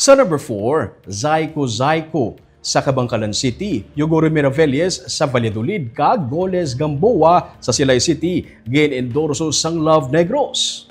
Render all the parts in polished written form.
Sa number 4, Zaiko sa Cabangcalan City, Yogoro Miravelles sa Valladolid kag Goles Gamboa sa Silay City, gin-endorso sang Love Negros.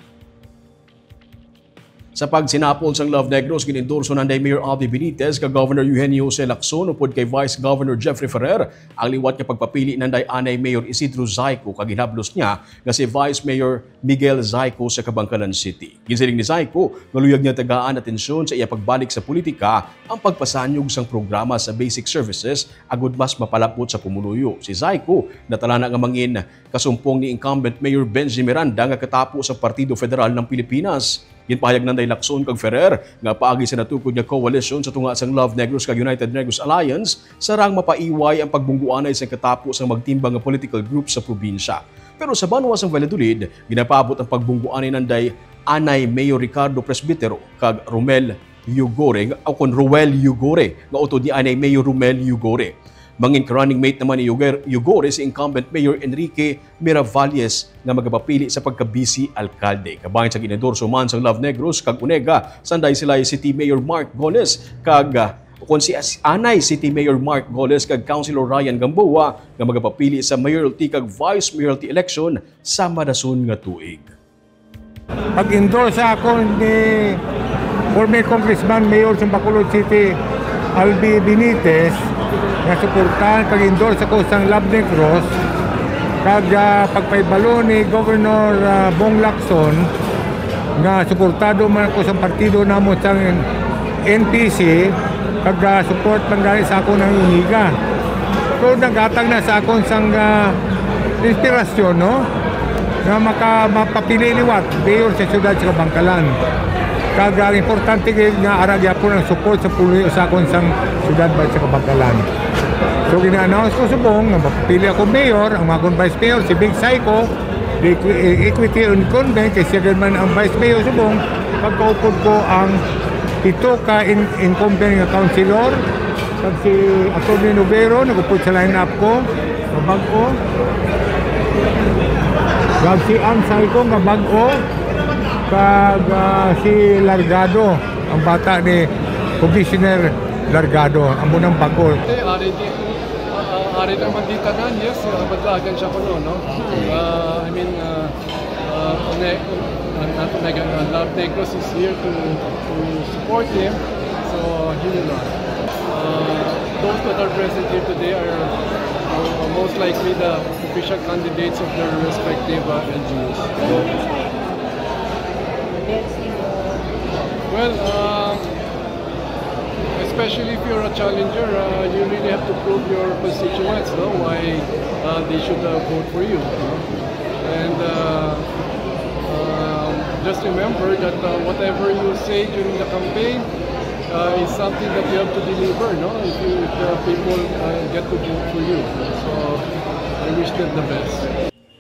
Sa pagsinapol sang Love Negros, gin-endorso nanday Mayor Alvy Benitez kag Governor Eugenio C. Lacson upod kay Vice Governor Jeffrey Ferrer ang liwat nga pagpapili nanday anay Mayor Isidro Zaiko kag ginhablos niya nga si Vice Mayor Miguel Zaiko sa Cabangcalan City. Ginsiling ni Zaiko nga luyag niya tagaan atensyon sa iya pagbalik sa politika ang pagpasanyog sang programa sa basic services agud mas mapalapot sa pumuluyo. Si Zaiko natala na nga mangin kasumpong ni incumbent Mayor Benji Miranda nga katapo sa Partido Federal ng Pilipinas. Ginpahayag nanday Lacson kag Ferrer nga paagi sa natukod nga coalition sa tunga sang Love Negros kag United Negros Alliance sarang mapaiway ang pagbungguanay sa katapo sang magtimbang nga political group sa probinsya. Pero sa banwa sang Valladolid, ginapabot ang pagbungguanay nanday anay Mayor Ricardo Presbitero kag Romel Yugore o kon Roel Yugore nga utod ni anay Mayor Romel Yugore. Mangin running mate naman ni Yugore si incumbent Mayor Enrique Miravalles nga magapapili sa pagka-vice alkalde. Kabayan sa ginendorso man sang Love Negros kag Unega sanday sila City Mayor Mark Goles kag kung si anay City Mayor Mark Goles kag Councilor Ryan Gamboa nga magapapili sa mayoralty kag vice mayoralty election sa madason nga tuig. Pag-endorse ako ni former Congressman Mayor sa Bacolod City Alvy Benitez nga suportahan pag-endorse ako sa Love Negros kag pagpaibalo ni Governor Bong Lacson nga suportado man ako sa partido namo sa NPC kag support man gali sa ako ng Uniga. So nagatag na sa akon sang inspirasyon no nga mapapili liwat mayor sa siyudad sa Cabangcalan. Kag importante nga aragya po ng support sa puloy sa akon sang siyudad sa Cabangcalan. So gina-announce ko subong nga mapapili ako mayor, ang mga vice mayor si Big Zaiko, the equity incumbent kay siya man ang vice mayor subong, pagkaupod ko ang ito ka incumbent nga councilor, kag si Atty. Novero nagupod sa line-up ko, nga bag-o. Kag si Ang Zaiko nga bag-o, kag si Largado, ang bata ni Commissioner Largado, ang munang bago. Ari naman di tanan, yes, maglagan siya ko no. Love Negros is here to support him, so he will not. Those that are present here today are most likely the official candidates of their respective LGUs. Well, especially if you're a challenger, you really have to prove your constituents, no? Why they should vote for you. No? And just remember that whatever you say during the campaign is something that you have to deliver, no? If the people get to vote for you. So I wish them the best.